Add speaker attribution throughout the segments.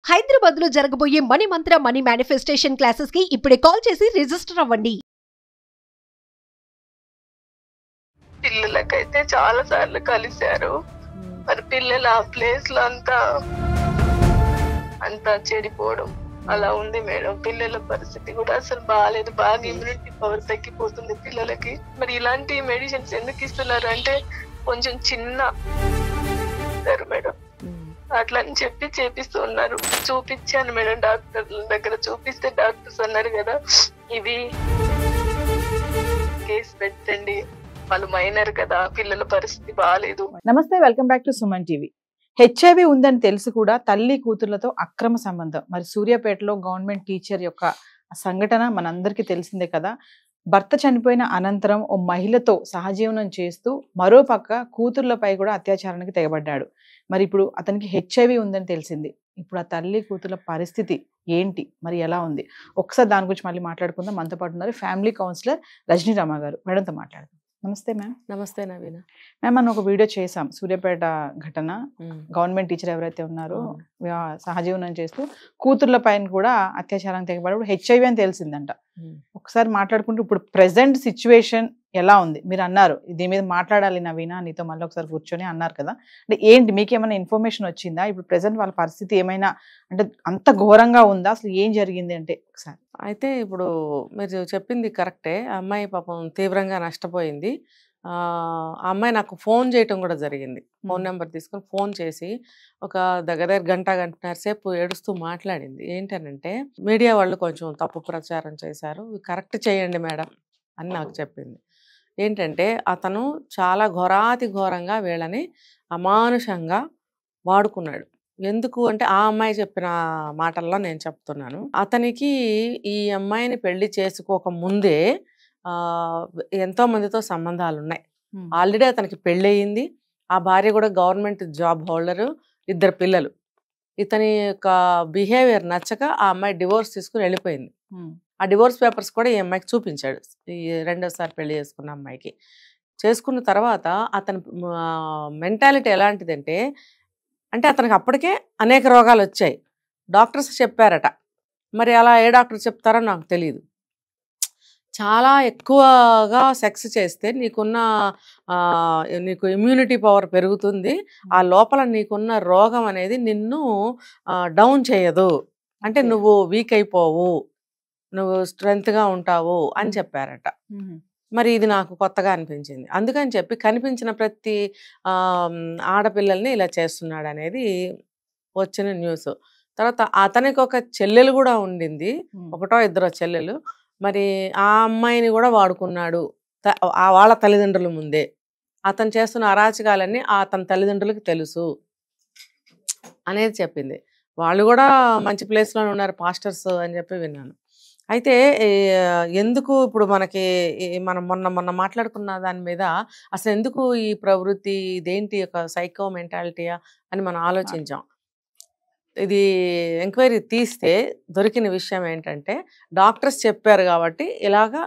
Speaker 1: హైదరాబాద్ లో జరగబోయే మనీ మంత్ర money manifestation classes కి ఇప్పుడే కాల్ చేసి రిజిస్టర్ అవ్వండి.
Speaker 2: పిల్లలకైతే చాలా సార్లు కలిశారు. మరి పిల్లలు ఆ ప్లేస్ లో అంతా చెడిపోవడం అలా ఉంది మేడం. పిల్లల పరిస్థితి కూడా అసలు బాగాలేదు. బాగా ఇమ్యూనిటీ పవర్ తగ్గిపోతుంది పిల్లలకి. మరి ఇలాంటి మెడిసిన్స్ ఎందుకు ఇస్తున్నారు అంటే కొంచెం చిన్న మేడం అట్లా అని చెప్పి చేపిస్తూ ఉన్నారు. చూపించాను మేడం, డాక్టర్ దగ్గర చూపిస్తే డాక్టర్స్ అన్నారు కదా, ఇవి కేసు పెట్టండి, వాళ్ళు మైనర్ కదా, పిల్లల పరిస్థితి బాగాలేదు.
Speaker 3: నమస్తే, welcome back to Suman TV. HIV ఉందని తెలిసి కూడా తల్లి కూతుర్లతో అక్రమ సంబంధం. మరి సూర్యాపేటలో గవర్నమెంట్ టీచర్ యొక్క సంఘటన మనందరికీ తెలిసిందే కదా. భర్త చనిపోయిన అనంతరం ఓ మహిళతో సహజీవనం చేస్తూ మరోపక్క కూతుర్లపై కూడా అత్యాచారానికి తెగబడ్డాడు. మరి ఇప్పుడు అతనికి హెచ్ఐవి ఉందని తెలిసింది. ఇప్పుడు ఆ తల్లి కూతుర్ల పరిస్థితి ఏంటి, మరి ఎలా ఉంది, ఒకసారి దాని గురించి మళ్ళీ మాట్లాడుకుందాం. మనతో పాటు ఉన్నారు ఫ్యామిలీ కౌన్సిలర్ రజనీ రామ గారు. మేడంతో మాట్లాడదాం. నమస్తే మ్యామ్.
Speaker 4: నమస్తే నవీన.
Speaker 3: మ్యామ్, మనం ఒక వీడియో చేసాం, సూర్యాపేట ఘటన. గవర్నమెంట్ టీచర్ ఎవరైతే ఉన్నారో సహజీవనం చేస్తూ కూతుర్ల పైన కూడా అత్యాచారం తెగబడి హెచ్ఐవి అని తెలిసిందంట. ఒకసారి మాట్లాడుకుంటూ ఇప్పుడు ప్రెసెంట్ సిచ్యువేషన్ ఎలా ఉంది? మీరు అన్నారు దీని మీద మాట్లాడాలి నవీన నీతో మళ్ళీ ఒకసారి కూర్చొని అన్నారు కదా, అంటే ఏంటి, మీకు ఏమైనా ఇన్ఫర్మేషన్ వచ్చిందా? ఇప్పుడు ప్రెసెంట్ వాళ్ళ పరిస్థితి ఏమైనా అంటే అంత ఘోరంగా ఉందా? అసలు ఏం జరిగింది అంటే ఒకసారి.
Speaker 4: అయితే ఇప్పుడు మీరు చెప్పింది కరెక్టే. ఆ అమ్మాయి పాపం తీవ్రంగా నష్టపోయింది. ఆ అమ్మాయి నాకు ఫోన్ చేయటం కూడా జరిగింది. ఫోన్ నెంబర్ తీసుకొని ఫోన్ చేసి ఒక దగ్గర గంటన్నర సేపు ఏడుస్తూ మాట్లాడింది. ఏంటనంటే మీడియా వాళ్ళు కొంచెం తప్పు ప్రచారం చేశారు, కరెక్ట్ చేయండి మేడం అని నాకు చెప్పింది. ఏంటంటే అతను చాలా ఘోరాతి ఘోరంగా వీళ్ళని అమానుషంగా వాడుకున్నాడు. ఎందుకు అంటే ఆ అమ్మాయి చెప్పిన మాటల్లో నేను చెప్తున్నాను. అతనికి ఈ అమ్మాయిని పెళ్లి చేసుకోక ముందే ఎంతో మందితో సంబంధాలు ఉన్నాయి. ఆల్రెడీ అతనికి పెళ్ళయింది. ఆ భార్య కూడా గవర్నమెంట్ జాబ్ హోల్డరు, 2 పిల్లలు. ఇతని యొక్క బిహేవియర్ నచ్చక ఆ అమ్మాయి డివోర్స్ తీసుకుని వెళ్ళిపోయింది. ఆ డివోర్స్ పేపర్స్ కూడా ఈ అమ్మాయికి చూపించాడు, ఈ రెండోసారి పెళ్లి చేసుకున్న అమ్మాయికి. చేసుకున్న తర్వాత అతని మెంటాలిటీ ఎలాంటిదంటే, అంటే అతనికి అప్పటికే అనేక రోగాలు వచ్చాయి. డాక్టర్స్ చెప్పారట, మరి అలా ఏ డాక్టర్ చెప్తారో నాకు తెలియదు. చాలా ఎక్కువగా సెక్స్ చేస్తే నీకు ఇమ్యూనిటీ పవర్ పెరుగుతుంది, ఆ లోపల నీకున్న రోగం అనేది నిన్ను డౌన్ చేయదు, అంటే నువ్వు వీక్ అయిపోవు, నువ్వు స్ట్రెంగ్త్గా ఉంటావు అని చెప్పారట. మరి ఇది నాకు కొత్తగా అనిపించింది. అందుకని చెప్పి కనిపించిన ప్రతి ఆడపిల్లల్ని ఇలా చేస్తున్నాడు అనేది వచ్చిన న్యూస్. తర్వాత అతనికి ఒక చెల్లెలు కూడా ఉండింది, 1 2 చెల్లెలు. మరి ఆ అమ్మాయిని కూడా వాడుకున్నాడు వాళ్ళ తల్లిదండ్రుల ముందే. అతను చేస్తున్న అరాచకాలన్నీ అతని తల్లిదండ్రులకు తెలుసు అనేది చెప్పింది. వాళ్ళు కూడా మంచి ప్లేస్లోనే ఉన్నారు, పాస్టర్స్ అని చెప్పి విన్నాను. అయితే ఎందుకు ఇప్పుడు మనం మొన్న మాట్లాడుకున్న దాని మీద అసలు ఎందుకు ఈ ప్రవృత్తి, ఇదేంటి ఒక సైకో మెంటాలిటీయా అని మనం ఆలోచించాం. ఇది ఎంక్వైరీ తీస్తే దొరికిన విషయం ఏంటంటే, డాక్టర్స్ చెప్పారు కాబట్టి ఇలాగా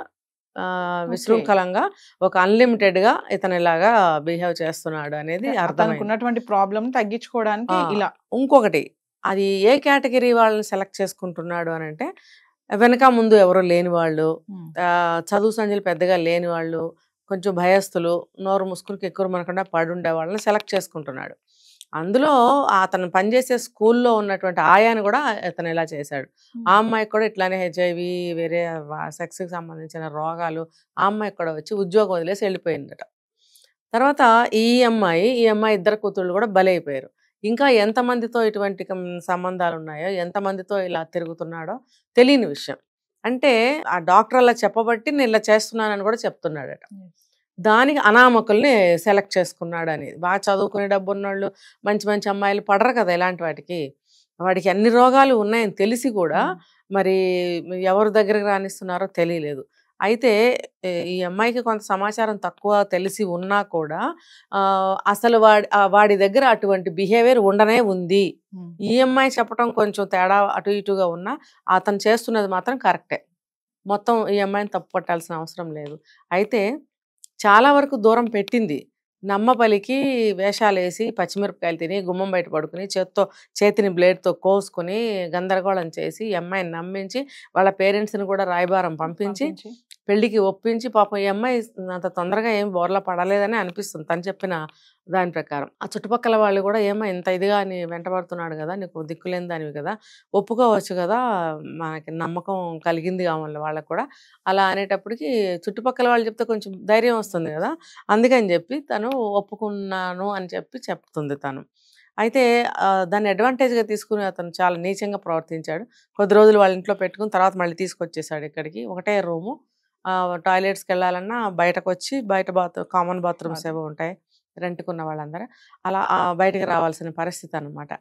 Speaker 4: విశృంఖలంగా ఒక అన్లిమిటెడ్గా ఇతను ఇలాగా బిహేవ్ చేస్తున్నాడు అనేది అర్థమైంది.
Speaker 3: ఉన్నటువంటి ప్రాబ్లం తగ్గించుకోవడానికి ఇలా.
Speaker 4: ఇంకొకటి, అది ఏ కేటగిరీ వాళ్ళని సెలెక్ట్ చేసుకుంటున్నాడు అని అంటే, వెనక ముందు ఎవరో లేని వాళ్ళు, చదువు సంజలు పెద్దగా లేని వాళ్ళు, కొంచెం భయస్థులు, నోరు ముసుకునికి ఎక్కువ మనకుండా పడుండే వాళ్ళని సెలెక్ట్ చేసుకుంటున్నాడు. అందులో అతను పనిచేసే స్కూల్లో ఉన్నటువంటి ఆయాని కూడా అతను ఇలా చేశాడు. ఆ అమ్మాయికి కూడా ఇట్లానే హెచ్ఐవి, వేరే సెక్స్కి సంబంధించిన రోగాలు ఆ అమ్మాయికి కూడా వచ్చి ఉద్యోగం వదిలేసి వెళ్ళిపోయిందట. తర్వాత ఈ అమ్మాయి 2 కూతుళ్ళు కూడా బలైపోయారు. ఇంకా ఎంతమందితో ఇటువంటి సంబంధాలు ఉన్నాయో, ఎంతమందితో ఇలా తిరుగుతున్నాడో తెలియని విషయం. అంటే ఆ డాక్టర్ అలా చెప్పబట్టి నేను ఇలా చేస్తున్నానని కూడా చెప్తున్నాడట. దానికి అనామకుల్ని సెలెక్ట్ చేసుకున్నాడు అనేది. బాగా చదువుకునే డబ్బు ఉన్నోళ్ళు, మంచి మంచి అమ్మాయిలు పడరు కదా ఇలాంటి వాడికి అన్ని రోగాలు ఉన్నాయని తెలిసి కూడా మరి ఎవరి దగ్గరికి రానిస్తున్నారో తెలియలేదు. అయితే ఈ అమ్మాయికి కొంత సమాచారం తక్కువ తెలిసి ఉన్నా కూడా అసలు వాడి దగ్గర అటువంటి బిహేవియర్ ఉండనే ఉంది. ఈ అమ్మాయి చెప్పడం కొంచెం తేడా అటు ఇటుగా ఉన్నా అతను చేస్తున్నది మాత్రం కరెక్టే. మొత్తం ఈ అమ్మాయిని తప్పు పట్టాల్సిన అవసరం లేదు. అయితే చాలా వరకు దూరం పెట్టింది. నమ్మపలికి వేషాలేసి పచ్చిమిరపకాయలు తిని గుమ్మం బయట పడుకుని చేతిని బ్లేడ్తో కోసుకుని గందరగోళం చేసి ఈ అమ్మాయిని నమ్మించి వాళ్ళ పేరెంట్స్ని కూడా రాయబారం పంపించి పెళ్లికి ఒప్పించి పాపం ఈ అమ్మాయి అంత తొందరగా ఏం బోర్లా పడలేదని అనిపిస్తుంది తను చెప్పిన దాని ప్రకారం. ఆ చుట్టుపక్కల వాళ్ళు కూడా ఏమో ఇంత ఇదిగా నీ వెంటబడుతున్నాడు కదా, నీకు దిక్కులేని దానివి కదా, ఒప్పుకోవచ్చు కదా, మనకి నమ్మకం కలిగింది కావాలి వాళ్ళకు కూడా. అలా అనేటప్పటికి చుట్టుపక్కల వాళ్ళు చెప్తే కొంచెం ధైర్యం వస్తుంది కదా, అందుకని చెప్పి తను ఒప్పుకున్నాను అని చెప్పి చెప్తుంది తను. అయితే దాన్ని అడ్వాంటేజ్గా తీసుకుని అతను చాలా నీచంగా ప్రవర్తించాడు. కొద్ది రోజులు వాళ్ళ ఇంట్లో పెట్టుకుని తర్వాత మళ్ళీ తీసుకొచ్చేసాడు ఇక్కడికి. ఒకటే రూము, టాయిలెట్స్కి వెళ్ళాలన్నా బయటకు వచ్చి బయట కామన్ బాత్రూమ్స్ ఏవో ఉంటాయి రెంట్కున్న వాళ్ళందరూ, అలా బయటకు రావాల్సిన పరిస్థితి అనమాట.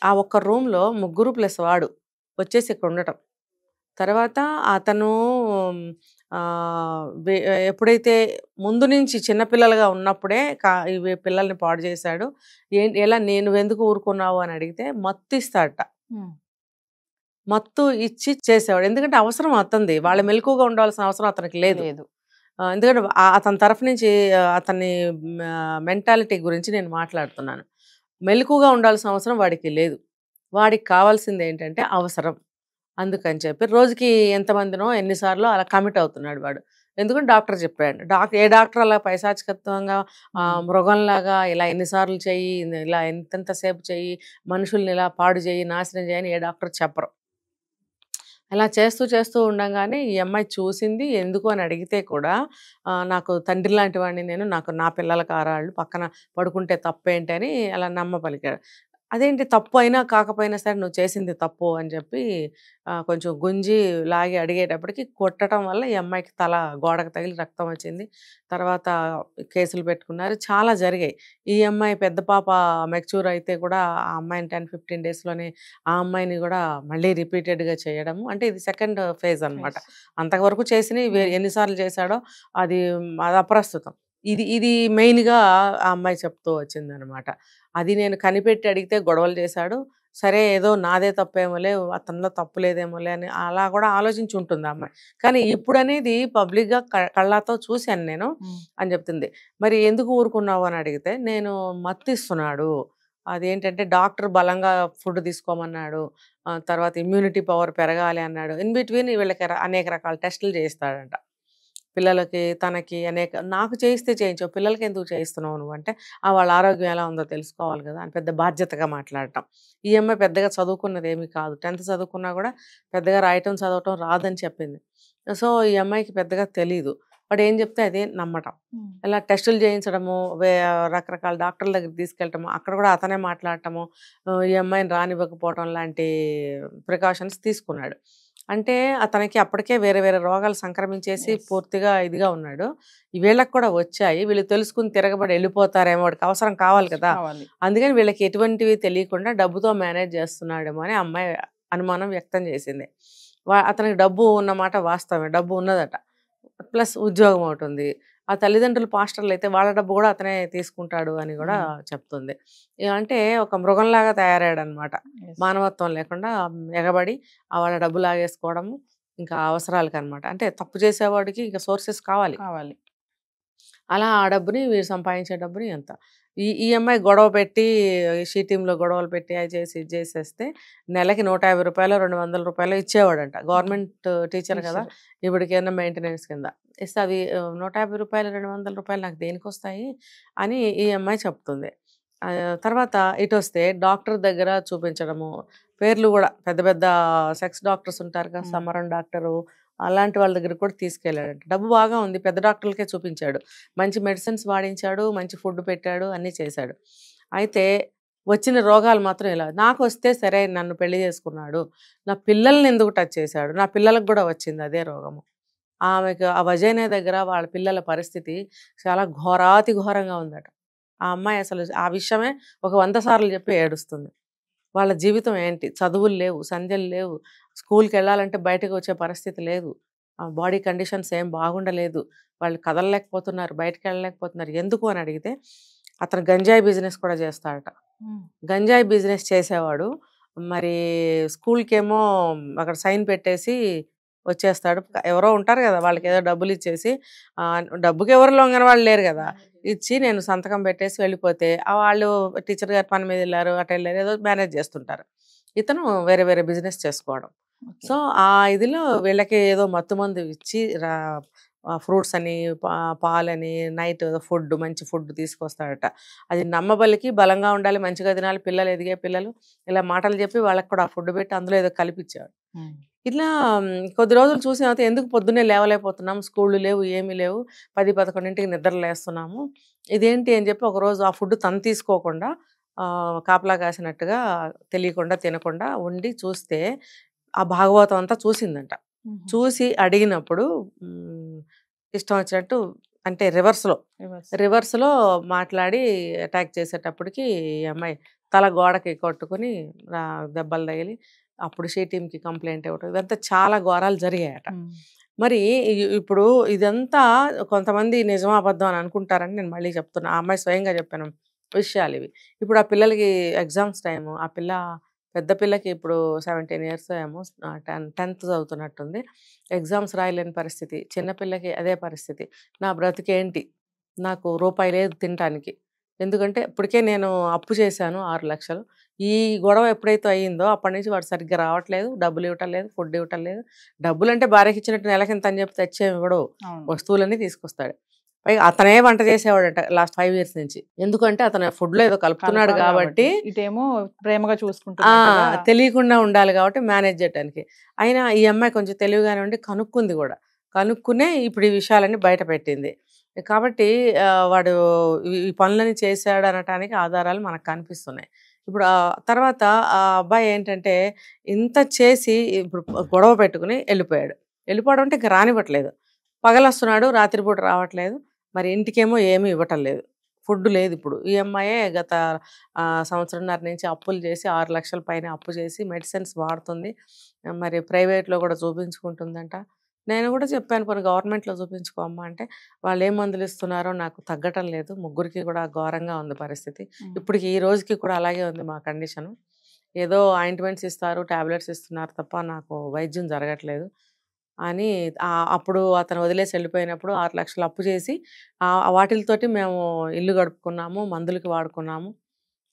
Speaker 4: ఆ ఒక్క రూమ్లో 3+ వాడు వచ్చేసి ఇక్కడ ఉండటం. తర్వాత అతను ఎప్పుడైతే ముందు నుంచి చిన్నపిల్లలుగా ఉన్నప్పుడే ఇవి పిల్లల్ని పాడు చేశాడు. ఎలా నువ్వెందుకు ఊరుకున్నావు అని అడిగితే మత్తు ఇస్తాడట. మత్తు ఇచ్చి చేసేవాడు. ఎందుకంటే అవసరం అతనిది, వాళ్ళ మెలకుగా ఉండాల్సిన అవసరం అతనికి లేదు. ఎందుకంటే అతని తరఫు నుంచి అతని మెంటాలిటీ గురించి నేను మాట్లాడుతున్నాను. మెలకుగా ఉండాల్సిన అవసరం వాడికి లేదు. వాడికి కావాల్సింది ఏంటంటే అవసరం. అందుకని చెప్పి రోజుకి ఎంతమందినో ఎన్నిసార్లు అలా కమిట్ అవుతున్నాడు వాడు. ఎందుకంటే డాక్టర్ చెప్పాడు. ఏ డాక్టర్ అలా పైశాచికత్వంగా మృగంలాగా ఇలా ఎన్నిసార్లు చెయ్యి, ఇలా ఎంతసేపు చెయ్యి, మనుషుల్ని ఇలా పాడు చేయి, నాశనం చేయని ఏ డాక్టర్ చెప్పరు. ఇలా చేస్తూ ఉండగానే ఈ అమ్మాయి చూసింది. ఎందుకు అని అడిగితే కూడా నాకు తండ్రి లాంటి వాడిని నాకు నా పిల్లలకు ఆరాళ్ళు పక్కన పడుకుంటే తప్పేంటి అని అలా నమ్మపలికాడు. అదేంటి తప్పు అయినా కాకపోయినా సరే నువ్వు చేసింది తప్పు అని చెప్పి కొంచెం గుంజి లాగి అడిగేటప్పటికి కొట్టడం వల్ల ఈ అమ్మాయికి తల గోడకు తగిలి రక్తం వచ్చింది. తర్వాత కేసులు పెట్టుకున్నారు, చాలా జరిగాయి. ఈ అమ్మాయి పెద్ద పాప మెచ్యూర్ అయితే కూడా ఆ అమ్మాయిని 10-15 డేస్లోనే ఆ అమ్మాయిని కూడా మళ్ళీ రిపీటెడ్గా చేయడము. అంటే ఇది సెకండ్ ఫేజ్ అనమాట. అంతవరకు చేసినవి ఎన్నిసార్లు చేశాడో అది అప్రస్తుతం. ఇది మెయిన్గా ఆ అమ్మాయి చెప్తూ వచ్చిందనమాట. అది నేను కనిపెట్టి అడిగితే గొడవలు చేశాడు. సరే ఏదో నాదే తప్పేమోలే, అతనిలో తప్పు లేదేమోలే అని అలా కూడా ఆలోచించి ఉంటుంది ఆ అమ్మాయి. కానీ ఇప్పుడు అనేది పబ్లిక్గా కళ్ళతో చూశాను నేను అని చెప్తుంది. మరి ఎందుకు ఊరుకున్నావు అని అడిగితే నేను మత్తిస్తున్నాడు, అదేంటంటే డాక్టర్ బలంగా ఫుడ్ తీసుకోమన్నాడు, తర్వాత ఇమ్యూనిటీ పవర్ పెరగాలి అన్నాడు. ఇన్ బిట్వీన్ వీళ్ళకి అనేక రకాల టెస్టులు చేయిస్తాడంట. పిల్లలకి తనకి నాకు చేయిస్తే చేయించావు, పిల్లలకి ఎందుకు చేయిస్తున్నావు నువ్వు అంటే వాళ్ళ ఆరోగ్యం ఎలా ఉందో తెలుసుకోవాలి కదా అని పెద్ద బాధ్యతగా మాట్లాడటం. ఈ అమ్మాయి పెద్దగా చదువుకున్నది ఏమీ కాదు, 10th చదువుకున్నా కూడా పెద్దగా రాయటం చదవటం రాదని చెప్పింది. సో ఈ అమ్మాయికి పెద్దగా తెలీదు. వాడు ఏం చెప్తే అదే నమ్మటం. ఇలా టెస్టులు చేయించడము, రకరకాల డాక్టర్ల దగ్గర తీసుకెళ్ళటము, అక్కడ కూడా అతనే మాట్లాడటము, ఈ అమ్మాయిని రానివ్వకపోవటం లాంటి ప్రికాషన్స్ తీసుకున్నాడు. అంటే అతనికి అప్పటికే వేరే వేరే రోగాలు సంక్రమించేసి పూర్తిగా ఇదిగా ఉన్నాడు. వీళ్ళకి కూడా వచ్చాయి. వీళ్ళు తెలుసుకుని తిరగబడి వెళ్ళిపోతారేమో, వాడికి అవసరం కావాలి కదా, అందుకని వీళ్ళకి ఎటువంటివి తెలియకుండా డబ్బుతో మేనేజ్ చేస్తున్నాడేమో అని అమ్మాయి అనుమానం వ్యక్తం చేసింది. అతనికి డబ్బు ఉన్నమాట వాస్తవమే, డబ్బు ఉన్నదట, ప్లస్ ఉద్యోగం ఒకటి ఉంది. ఆ తల్లిదండ్రులు పాస్టర్లు అయితే వాళ్ళ డబ్బు కూడా అతనే తీసుకుంటాడు అని కూడా చెప్తుంది. అంటే ఒక మృగంలాగా తయారయ్యాడు అనమాట. మానవత్వం లేకుండా ఎగబడి వాళ్ళ డబ్బు లాగేసుకోవడము, ఇంకా అవసరాలకి అనమాట. అంటే తప్పు చేసేవాడికి ఇంకా సోర్సెస్ కావాలి. అలా ఆ డబ్బుని వీరు సంపాదించే డబ్బుని ఎంత ఈ అమ్మాయి గొడవ పెట్టి షీటీంలో గొడవలు పెట్టి అది చేసి ఇది చేసేస్తే నెలకి 150 రూపాయలు 200 రూపాయలు ఇచ్చేవాడంట. గవర్నమెంట్ టీచర్ కదా, ఇప్పటికైనా మెయింటెనెన్స్ కింద ఇస్తే అవి 150 రూపాయలు 200 రూపాయలు నాకు దేనికి వస్తాయి అని ఈ అమ్మాయి చెప్తుంది. తర్వాత ఇటు వస్తే డాక్టర్ దగ్గర చూపించడము, పేర్లు కూడా పెద్ద పెద్ద సెక్స్ డాక్టర్స్ ఉంటారు కదా, సమరం డాక్టరు అలాంటి వాళ్ళ దగ్గర కూడా తీసుకెళ్ళాడంట. డబ్బు బాగా ఉంది, పెద్ద డాక్టర్లకే చూపించాడు, మంచి మెడిసిన్స్ వాడించాడు, మంచి ఫుడ్ పెట్టాడు, అన్నీ చేశాడు. అయితే వచ్చిన రోగాలు మాత్రం ఇలా, నాకు వస్తే సరే నన్ను పెళ్లి చేసుకున్నాడు, నా పిల్లల్ని ఎందుకు టచ్ చేశాడు, నా పిల్లలకు కూడా వచ్చింది అదే రోగము. ఆమెకు ఆ వజైనా దగ్గర వాళ్ళ పిల్లల పరిస్థితి చాలా ఘోరాతి ఘోరంగా ఉందట. ఆ అమ్మాయి అసలు ఆ విషయమే ఒక 100 సార్లు చెప్పి ఏడుస్తుంది. వాళ్ళ జీవితం ఏంటి, చదువులు లేవు, సంధ్యలు లేవు, స్కూల్కి వెళ్ళాలంటే బయటకు వచ్చే పరిస్థితి లేదు, బాడీ కండిషన్స్ ఏం బాగుండలేదు, వాళ్ళు కదలలేకపోతున్నారు, బయటకు వెళ్ళలేకపోతున్నారు. ఎందుకు అని అడిగితే అతను గంజాయి బిజినెస్ కూడా చేస్తాడట. గంజాయి బిజినెస్ చేసేవాడు, మరి స్కూల్కి ఏమో అక్కడ సైన్ పెట్టేసి వచ్చేస్తాడు. ఎవరో ఉంటారు కదా వాళ్ళకి ఏదో డబ్బులు ఇచ్చేసి, డబ్బుకి ఎవరు లొంగని వాళ్ళు లేరు కదా, ఇచ్చి నేను సంతకం పెట్టేసి వెళ్ళిపోతే వాళ్ళు టీచర్ గారి పని మీద వెళ్ళారు, అటు వెళ్ళారు, ఏదో మేనేజ్ చేస్తుంటారు. ఇతను వేరే వేరే బిజినెస్ చేసుకోవడం. సో ఆ ఇదిలో వీళ్ళకి ఏదో మత్తు మందు ఇచ్చి ఫ్రూట్స్ అని పాలని నైట్ ఫుడ్ మంచి ఫుడ్ తీసుకొస్తాడట. అది నమ్మబలికి బలంగా ఉండాలి, మంచిగా తినాలి, పిల్లలు ఎదిగే పిల్లలు, ఇలా మాటలు చెప్పి వాళ్ళకి కూడా ఫుడ్ పెట్టి అందులో ఏదో కలిపిచ్చాడు. ఇట్లా కొద్ది రోజులు చూసిన తర్వాత ఎందుకు పొద్దున్నే లేవలేకపోతున్నాం, స్కూళ్ళు లేవు, ఏమీ లేవు, 10-11ంటికి నిద్ర లేస్తున్నాము, ఇదేంటి అని చెప్పి ఒకరోజు ఆ ఫుడ్ తను తీసుకోకుండా కాపలా కాసినట్టుగా తెలియకుండా తినకుండా ఉండి చూస్తే ఆ భాగవతం అంతా చూసిందంట. చూసి అడిగినప్పుడు ఇష్టం వచ్చినట్టు అంటే రివర్స్లో మాట్లాడి అటాక్ చేసేటప్పటికి ఈ అమ్మాయి తల గోడకి కొట్టుకుని దెబ్బలు తగిలి అప్పుడు టీంకి కంప్లైంట్ ఇవ్వటం, ఇదంతా చాలా ఘోరాలు జరిగాయట. మరి ఇప్పుడు ఇదంతా కొంతమంది నిజమా అబద్ధం అని అనుకుంటారని నేను మళ్ళీ చెప్తున్నా. ఆ అమ్మాయి స్వయంగా చెప్పాను విషయాలు ఇవి. ఇప్పుడు ఆ పిల్లలకి ఎగ్జామ్స్ టైము, ఆ పిల్ల పెద్ద పిల్లకి ఇప్పుడు 17 years ఏమో, 10th చదువుతున్నట్టుంది, ఎగ్జామ్స్ రాయలేని పరిస్థితి, చిన్నపిల్లకి అదే పరిస్థితి. నా బ్రతికేంటి, నాకు రూపాయి లేదు తినటానికి, ఎందుకంటే ఇప్పటికే నేను అప్పు చేశాను 6 లక్షలు. ఈ గొడవ ఎప్పుడైతే అయ్యిందో అప్పటి నుంచి వాడు సరిగ్గా రావట్లేదు, డబ్బులు ఇవ్వటం లేదు, ఫుడ్ ఇవ్వటం లేదు. డబ్బులు అంటే భార్యకి ఇచ్చినట్టు నెలకింత అని చెప్పి తెచ్చేవి కూడా వస్తువులన్నీ తీసుకొస్తాడు. పైగా అతనే వంట చేసేవాడట లాస్ట్ 5 years నుంచి. ఎందుకంటే అతను ఫుడ్ లో ఏదో కలుపుతున్నాడు కాబట్టి,
Speaker 3: ఇటేమో ప్రేమగా చూసుకుంటున్నా
Speaker 4: తెలియకుండా ఉండాలి కాబట్టి మేనేజ్ చేయడానికి. అయినా ఈ అమ్మాయి కొంచెం తెలివిగానే ఉండి కనుక్కుంది కూడా, కనుక్కునే ఇప్పుడు ఈ విషయాలన్నీ బయట పెట్టింది. కాబట్టి వాడు ఈ పనులని చేశాడు అనటానికి ఆధారాలు మనకు కనిపిస్తున్నాయి. ఇప్పుడు తర్వాత ఆ అబ్బాయి ఏంటంటే ఇంత చేసి ఇప్పుడు గొడవ పెట్టుకుని వెళ్ళిపోవడం అంటే ఇంక రానివ్వట్లేదు. పగలొస్తున్నాడు, రాత్రిపూట రావట్లేదు, మరి ఇంటికేమో ఏమీ ఇవ్వటం లేదు, ఫుడ్ లేదు. ఇప్పుడు ఈ అమ్మాయే గత 1.5 సంవత్సరం నుంచి అప్పులు చేసి 6 లక్షల పైన అప్పు చేసి మెడిసిన్స్ వాడుతుంది. మరి ప్రైవేట్లో కూడా చూపించుకుంటుందంట. నేను కూడా చెప్పాను కొన్ని గవర్నమెంట్లో చూపించుకోమ్మా అంటే, వాళ్ళు ఏం మందులు ఇస్తున్నారో నాకు తగ్గటం లేదు, ముగ్గురికి కూడా ఘోరంగా ఉంది పరిస్థితి. ఇప్పటికి ఈ రోజుకి కూడా అలాగే ఉంది మా కండిషను. ఏదో ఆయింట్మెంట్స్ ఇస్తారు, టాబ్లెట్స్ ఇస్తున్నారు తప్ప నాకు వైద్యం జరగట్లేదు అని. అప్పుడు అతను వదిలేసి వెళ్ళిపోయినప్పుడు 6 లక్షలు అప్పు చేసి వాటితోటి మేము ఇల్లు గడుపుకున్నాము, మందులకి వాడుకున్నాము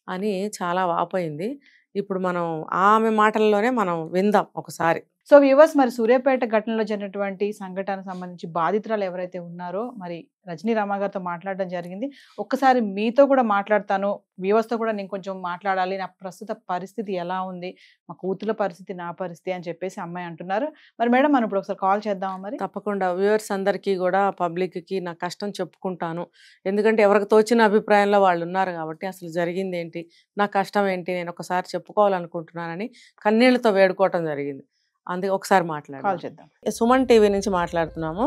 Speaker 4: అని చాలా వాపోయింది. ఇప్పుడు మనం ఆమె మాటల్లోనే మనం విందాం ఒకసారి.
Speaker 3: సో వ్యూవర్స్, మరి సూర్యాపేట ఘటనలో జరిగినటువంటి సంఘటనకు సంబంధించి బాధితురాలు ఎవరైతే ఉన్నారో మరి రజనీ రామ గారితో మాట్లాడడం జరిగింది. ఒక్కసారి మీతో కూడా మాట్లాడతాను, వ్యూవర్స్తో కూడా నేను కొంచెం మాట్లాడాలి, నా ప్రస్తుత పరిస్థితి ఎలా ఉంది, మా కూతుల పరిస్థితి, నా పరిస్థితి అని చెప్పేసి అమ్మాయి అంటున్నారు. మరి మేడం మనం ఇప్పుడు ఒకసారి కాల్ చేద్దామా? మరి
Speaker 4: తప్పకుండా వ్యూవర్స్ అందరికీ కూడా, పబ్లిక్కి నా కష్టం చెప్పుకుంటాను. ఎందుకంటే ఎవరికి తోచిన అభిప్రాయంలో వాళ్ళు ఉన్నారు కాబట్టి అసలు జరిగింది ఏంటి, నా కష్టం ఏంటి, నేను ఒకసారి చెప్పుకోవాలనుకుంటున్నానని కన్నీళ్లతో వేడుకోవటం జరిగింది. అందుకే ఒకసారి
Speaker 3: కాల్ చేద్దాం.
Speaker 4: సుమన్ టీవీ నుంచి మాట్లాడుతున్నాము.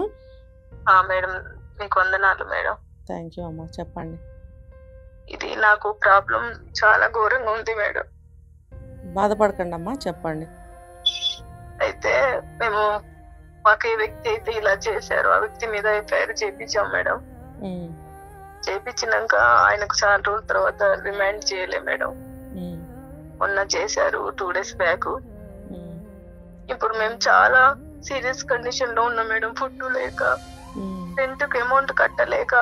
Speaker 2: మేడం మీకు వందనాలు మేడం.
Speaker 4: థ్యాంక్ యూ అమ్మా, చెప్పండి.
Speaker 2: ఇది నాకు ప్రాబ్లం చాలా ఘోరంగా ఉంది మేడం.
Speaker 4: బాధపడకండి అమ్మా, చెప్పండి.
Speaker 2: అయితే మేము మాకు ఏ వ్యక్తి అయితే ఇలా చేశారో ఆ వ్యక్తి మీద ఎఫ్ఐఆర్ చేయించాం మేడం. చేయించినాక ఆయనకు చాలా రోజుల తర్వాత రిమాండ్ చేయలే మేడం. మొన్న చేశారు 2 days బ్యాక్. ఇప్పుడు మేము చాలా సీరియస్ కండిషన్ లో ఉన్నాం మేడం. ఫుడ్ లేక, రెంట్ కి అమౌంట్ కట్టలేక,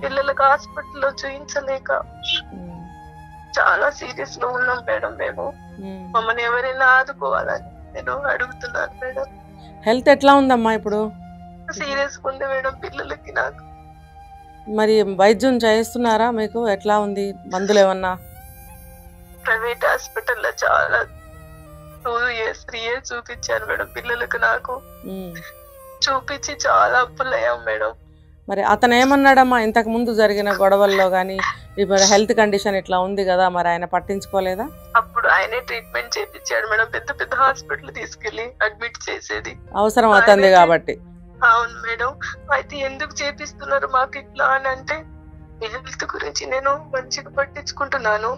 Speaker 2: పిల్లలకు హాస్పిటల్లో చూపించలేక చాలా సీరియస్ లో ఉన్నాం మేడం. మేము మమ్మల్ని ఎవరైనా ఆదుకోవాలని నేను అడుగుతున్నాను మేడం.
Speaker 4: హెల్త్ ఎట్లా ఉందమ్మా ఇప్పుడు?
Speaker 2: సీరియస్ ఉంది మేడం పిల్లలకి. నాకు
Speaker 4: మరి వైద్యం చేస్తున్నారా మీకు? ఎట్లా ఉంది? మందులు ఏమన్నా?
Speaker 2: ప్రైవేట్ హాస్పిటల్లో చాలా 2 years 3 years చూపించాను మేడం పిల్లలకు. నాకు చూపించి చాలా అప్పులు అయ్యాం మేడం.
Speaker 4: మరి అతను ఏమన్నాడమ్మా ఇంతకు ముందు జరిగిన గొడవల్లో గానీ, ఇప్పుడు హెల్త్ కండిషన్ ఇట్లా ఉంది కదా, మరి ఆయన పట్టించుకోలేదా?
Speaker 2: అప్పుడు ఆయనే ట్రీట్మెంట్ చేయించాడు మేడం. పెద్ద పెద్ద హాస్పిటల్ తీసుకెళ్లి అడ్మిట్ చేసేది
Speaker 4: అవసరం అవుతుంది కాబట్టి.
Speaker 2: అవును మేడం. అయితే ఎందుకు చేపిస్తున్నారు మాకు ఇట్లా అని అంటే, మీ హెల్త్ గురించి నేను మంచిగా పట్టించుకుంటున్నాను,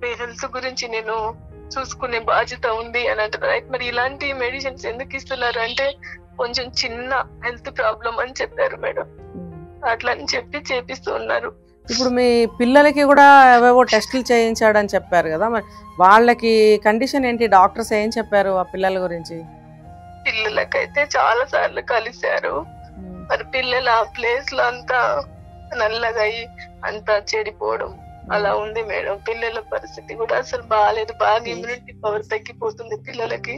Speaker 2: మీ హెల్త్ గురించి నేను చూసుకునే బాధ్యత ఉంది అని అంటున్నారు. అయితే మరి ఇలాంటి మెడిసిన్స్ ఎందుకు ఇస్తున్నారు అంటే, కొంచెం చిన్న హెల్త్ ప్రాబ్లం అని చెప్పారు మేడం. అట్లా అని చెప్పి చేపిస్తూ ఉన్నారు.
Speaker 4: ఇప్పుడు మీ పిల్లలకి కూడా ఏవేవో టెస్టులు చేయించాడని చెప్పారు కదా, మరి వాళ్ళకి కండిషన్ ఏంటి? డాక్టర్స్ ఏం చెప్పారు ఆ పిల్లల గురించి?
Speaker 2: పిల్లలకైతే చాలా సార్లు కలిశారు. మరి పిల్లలు ఆ ప్లేస్ లో అంతా నల్లగా అయ్యి అంతా చెడిపోవడం అలా ఉంది మేడం. పిల్లల పరిస్థితి కూడా అసలు బాగాలేదు. బాగా ఇమ్యూనిటీ పవర్ తగ్గిపోతుంది పిల్లలకి.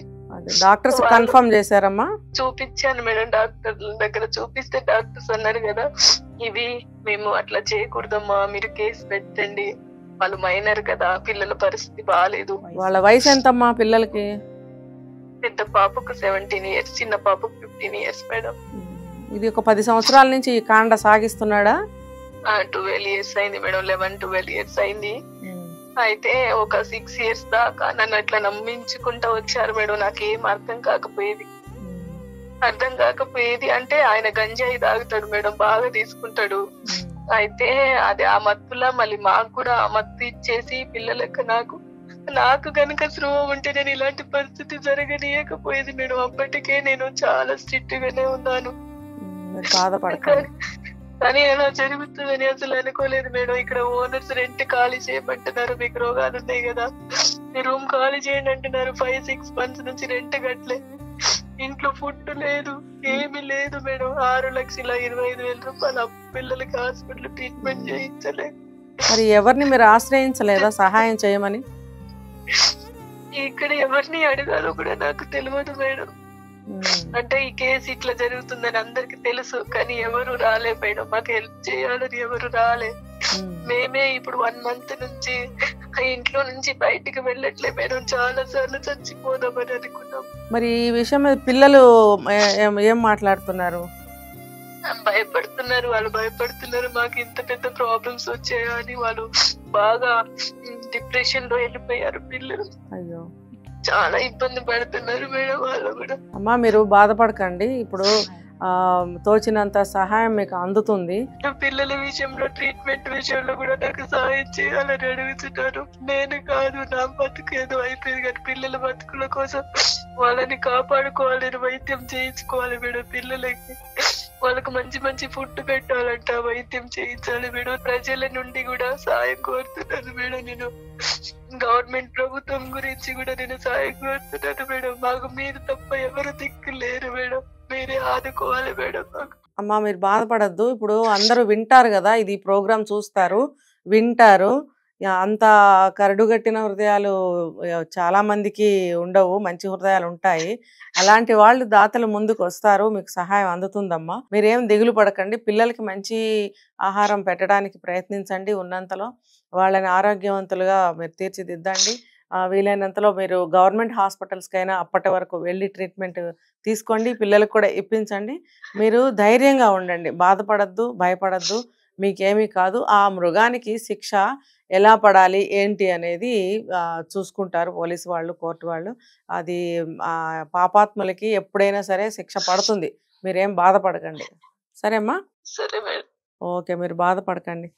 Speaker 4: డాక్టర్స్ కన్ఫర్మ్ చేశారమ్మా?
Speaker 2: చూపించాను మేడం, డాక్టర్ దగ్గర చూపిస్తే డాక్టర్స్ అన్నారు కదా, ఇవి మేము అట్లా చేయకూడదమ్మా, మీరు కేసు పెట్టండి, వాళ్ళు మైనర్ కదా, పిల్లల పరిస్థితి బాగాలేదు.
Speaker 4: వాళ్ళ వయసు ఎంతమ్మా పిల్లలకి?
Speaker 2: పెద్ద పాపకు 17 years, చిన్న పాపకు 15 years మేడం.
Speaker 4: ఇది ఒక 10 సంవత్సరాల నుంచి ఈ కాండ సాగిస్తున్నాడా?
Speaker 2: 12 years అయింది మేడం, 11-12 years అయింది. అయితే ఒక 6 years దాకా నన్ను అట్లా నమ్మించుకుంటా వచ్చారు మేడం. నాకేం అర్థం కాకపోయేది అంటే ఆయన గంజాయి తాగుతాడు మేడం, బాగా తీసుకుంటాడు. అయితే అది ఆ మత్తులా మళ్ళీ మాకు కూడా ఆ మత్తు ఇచ్చేసి పిల్లలకు నాకు కనుక స్పృహ ఉంటే నేను ఇలాంటి పరిస్థితి జరగనీయకపోయేది మేడం. అప్పటికే నేను చాలా స్ట్రిక్ట్ గానే ఉన్నాను, కానీ ఎలా జరుగుతుందని అసలు అనుకోలేదు మేడం. ఇక్కడ ఓనర్స్ రెంట్ ఖాళీ చేయమంటున్నారు, మీకు రోగాలు ఉన్నాయి కదా, మీ రూమ్ ఖాళీ చేయండి అంటున్నారు. 5-6 months నుంచి రెంట్ కట్టలే, ఇంట్లో ఫుడ్ లేదు, ఏమీ లేదు మేడం. 6,25,000 రూపాయలు పిల్లలకి హాస్పిటల్ ట్రీట్మెంట్ చేయించలే.
Speaker 4: మరి ఎవరిని మీరు ఆశ్రయించలేదా సహాయం చేయమని?
Speaker 2: ఇక్కడ ఎవరిని అడగాలో కూడా నాకు తెలియదు మేడం. అంటే ఈ కేసు ఇట్లా జరుగుతుందని అందరికి తెలుసు, కానీ ఎవరు రాలే మేడం, మాకు హెల్ప్ చేయాలని ఎవరు రాలే. మేమే ఇప్పుడు 1 month నుంచి ఇంట్లో నుంచి బయటికి వెళ్ళట్లే మేడం. చాలా సార్లు చచ్చిపోదామని అనుకున్నాం.
Speaker 4: మరి ఈ విషయం మీద పిల్లలు ఏం మాట్లాడుతున్నారు?
Speaker 2: భయపడుతున్నారు, వాళ్ళు భయపడుతున్నారు. మాకు ఇంత పెద్ద ప్రాబ్లమ్స్ వచ్చాయా అని వాళ్ళు బాగా డిప్రెషన్ లో వెళ్ళిపోయారు పిల్లలు.
Speaker 4: అయ్యో,
Speaker 2: చాలా ఇబ్బంది పడుతున్నారు మేడం వాళ్ళు కూడా.
Speaker 4: అమ్మా మీరు బాధపడకండి, ఇప్పుడు తోచినంత సహాయం మీకు అందుతుంది.
Speaker 2: పిల్లల విషయంలో ట్రీట్మెంట్ విషయంలో కూడా నాకు సహాయం చేయాలని అడుగుతున్నారు. నేను కాదు, నా బతుకు ఏదో అయిపోయింది, కానీ పిల్లల బతుకుల కోసం వాళ్ళని కాపాడుకోవాలని వైద్యం చేయించుకోవాలి మేడం. పిల్లలకి వాళ్ళకు మంచి మంచి ఫుడ్ పెట్టాలంట, వైద్యం చేయించాలి మేడం. ప్రజల నుండి కూడా సాయం కోరుతున్నాను మేడం. నేను గవర్నమెంట్ ప్రభుత్వం గురించి కూడా నేను సాయం కోరుతున్నాను మేడం. మాకు మీరు తప్ప ఎవరు దిక్కు లేరు మేడం, మీరే ఆదుకోవాలి మేడం.
Speaker 4: అమ్మా మీరు బాధపడద్దు, ఇప్పుడు అందరూ వింటారు కదా, ఇది ప్రోగ్రామ్ చూస్తారు, వింటారు. అంత కరడుగట్టిన హృదయాలు చాలా మందికి ఉండవు, మంచి హృదయాలు ఉంటాయి. అలాంటి వాళ్ళు దాతలు ముందుకు వస్తారు, మీకు సహాయం అందుతుందమ్మా. మీరేం దిగులు పడకండి, పిల్లలకి మంచి ఆహారం పెట్టడానికి ప్రయత్నించండి. ఉన్నంతలో వాళ్ళని ఆరోగ్యవంతులుగా మీరు తీర్చిదిద్దండి. వీలైనంతలో మీరు గవర్నమెంట్ హాస్పిటల్స్కైనా అప్పటి వరకు వెళ్ళి ట్రీట్మెంట్ తీసుకోండి, పిల్లలకు కూడా ఇప్పించండి. మీరు ధైర్యంగా ఉండండి, బాధపడద్దు, భయపడద్దు, మీకేమీ కాదు. ఆ మృగానికి శిక్ష ఎలా పడాలి ఏంటి అనేది చూసుకుంటారు పోలీసు వాళ్ళు, కోర్టు వాళ్ళు. అది పాపాత్ములకి ఎప్పుడైనా సరే శిక్ష పడుతుంది, మీరేం బాధపడకండి. సరేమ్మా?
Speaker 2: సరే మేడం.
Speaker 4: ఓకే, మీరు బాధపడకండి.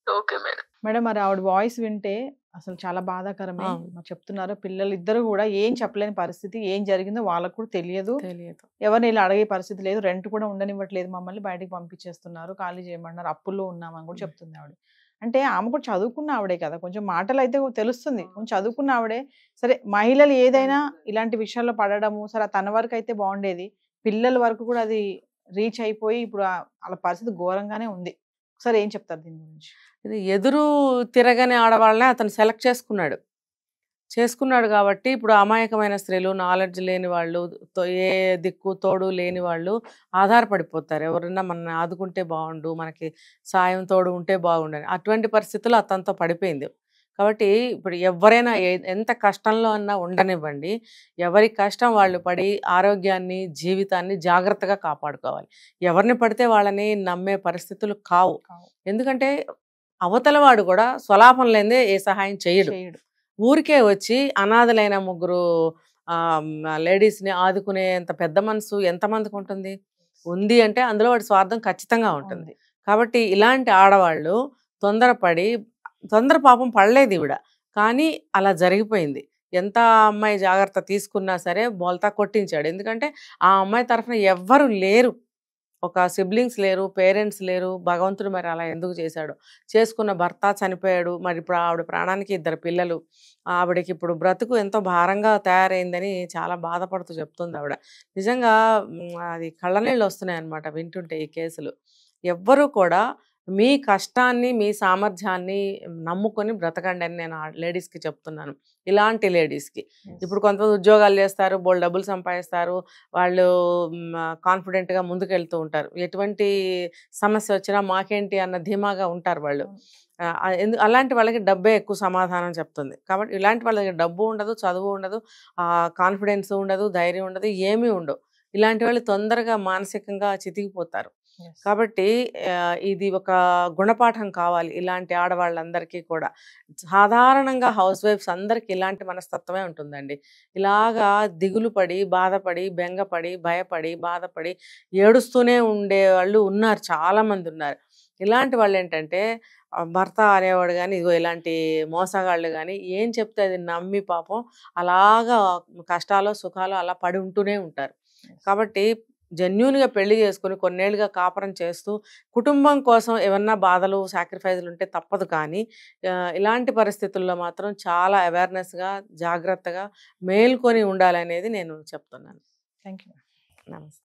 Speaker 2: Okay madam.
Speaker 3: మేడం మరి ఆవిడ వాయిస్ వింటే అసలు చాలా బాధాకరమే. చెప్తున్నారు పిల్లలు ఇద్దరు కూడా ఏం చెప్పలేని పరిస్థితి, ఏం జరిగిందో వాళ్ళకు కూడా తెలియదు. ఎవరిని ఇలా అడిగే పరిస్థితి లేదు, రెంట్ కూడా ఉండనివ్వట్లేదు, మమ్మల్ని బయటకు పంపించేస్తున్నారు, ఖాళీ చేయమన్నారు, అప్పుల్లో ఉన్నామని కూడా చెప్తుంది ఆవిడ. అంటే ఆమె కూడా చదువుకున్న ఆవిడే కదా, కొంచెం మాటలు అయితే తెలుస్తుంది, కొంచెం చదువుకున్న ఆవిడే. సరే మహిళలు ఏదైనా ఇలాంటి విషయాల్లో పడడము, సరే తన వరకు అయితే బాగుండేది, పిల్లల వరకు కూడా అది రీచ్ అయిపోయి ఇప్పుడు వాళ్ళ పరిస్థితి ఘోరంగానే ఉంది. ఒకసారి ఏం చెప్తారు దీని గురించి?
Speaker 4: ఇది ఎదురు తిరగని ఆడవాళ్ళనే అతను సెలెక్ట్ చేసుకున్నాడు కాబట్టి ఇప్పుడు అమాయకమైన స్త్రీలు, నాలెడ్జ్ లేని వాళ్ళు, ఏ దిక్కు తోడు లేని వాళ్ళు ఆధారపడిపోతారు. ఎవరైనా మనల్ని ఆదుకుంటే బాగుండు, మనకి సాయం తోడు ఉంటే బాగుండు అని. అటువంటి పరిస్థితులు అతనితో పడిపోయింది. కాబట్టి ఇప్పుడు ఎవరైనా ఎంత కష్టంలో అన్నా ఉండనివ్వండి, ఎవరి కష్టం వాళ్ళు పడి ఆరోగ్యాన్ని, జీవితాన్ని జాగ్రత్తగా కాపాడుకోవాలి. ఎవరిని పడితే వాళ్ళని నమ్మే పరిస్థితులు కావు. ఎందుకంటే అవతల వాడు కూడా స్వలాభం లేదే ఏ సహాయం చేయడు. ఊరికే వచ్చి అనాథలైన 3 లేడీస్ని ఆదుకునేంత పెద్ద మనసు ఎంతమందికి ఉంటుంది? ఉంది అంటే అందులో వాడి స్వార్థం ఖచ్చితంగా ఉంటుంది. కాబట్టి ఇలాంటి ఆడవాళ్ళు తొందర పాపం పడలేదు ఈవిడ, కానీ అలా జరిగిపోయింది. ఎంత అమ్మాయి జాగ్రత్త తీసుకున్నా సరే బోల్తా కొట్టించాడు. ఎందుకంటే ఆ అమ్మాయి తరఫున ఎవ్వరు లేరు, ఒక సిబ్లింగ్స్ లేరు, పేరెంట్స్ లేరు. భగవంతుడు మరి అలా ఎందుకు చేశాడు? చేసుకున్న భర్త చనిపోయాడు, మరి ఇప్పుడు ఆవిడ ప్రాణానికి 2 పిల్లలు. ఆవిడకి ఇప్పుడు బ్రతుకు ఎంతో భారంగా తయారైందని చాలా బాధపడుతూ చెప్తుంది ఆవిడ. నిజంగా అది కళ్ళనీళ్ళు వస్తున్నాయి అన్నమాట వింటుంటే ఈ కేసులు. ఎవ్వరూ కూడా మీ కష్టాన్ని మీ సామర్థ్యాన్ని నమ్ముకొని బ్రతకండి అని నేను లేడీస్కి చెప్తున్నాను. ఇలాంటి లేడీస్కి ఇప్పుడు కొంతమంది ఉద్యోగాలు చేస్తారు, బోల్డ్ డబ్బులు సంపాదిస్తారు, వాళ్ళు కాన్ఫిడెంట్గా ముందుకెళ్తూ ఉంటారు. ఎటువంటి సమస్య వచ్చినా మాకేంటి అన్న ధీమాగా ఉంటారు వాళ్ళు. అలాంటి వాళ్ళకి డబ్బే ఎక్కువ సమాధానం చెప్తుంది. కాబట్టి ఇలాంటి వాళ్ళ దగ్గర డబ్బు ఉండదు, చదువు ఉండదు, కాన్ఫిడెన్స్ ఉండదు, ధైర్యం ఉండదు, ఏమీ ఉండవు. ఇలాంటి వాళ్ళు తొందరగా మానసికంగా చితికిపోతారు. కాబట్టి ఇది ఒక గుణపాఠం కావాలి ఇలాంటి ఆడవాళ్ళందరికీ కూడా. సాధారణంగా హౌస్ వైఫ్స్ అందరికీ ఇలాంటి మనస్తత్వమే ఉంటుందండి. ఇలాగా దిగులు పడి, బాధపడి, బెంగపడి, భయపడి, బాధపడి, ఏడుస్తూనే ఉండేవాళ్ళు ఉన్నారు, చాలామంది ఉన్నారు. ఇలాంటి వాళ్ళు ఏంటంటే భర్త అనేవాడు కానీ ఇదిగో ఇలాంటి మోసగాళ్ళు కానీ ఏం చెప్తే అది నమ్మి పాపం అలాగా కష్టాలు సుఖాలు అలా పడి ఉంటూనే ఉంటారు. కాబట్టి జెన్యూన్గా పెళ్లి చేసుకుని కొన్నేళ్ళుగా కాపురం చేస్తూ కుటుంబం కోసం ఏమన్నా బాధలు సాక్రిఫైజులు ఉంటే తప్పదు. కానీ ఇలాంటి పరిస్థితుల్లో మాత్రం చాలా అవేర్నెస్గా జాగ్రత్తగా మేల్కొని ఉండాలనేది నేను చెప్తున్నాను.
Speaker 3: Thank you.
Speaker 4: నమస్తే.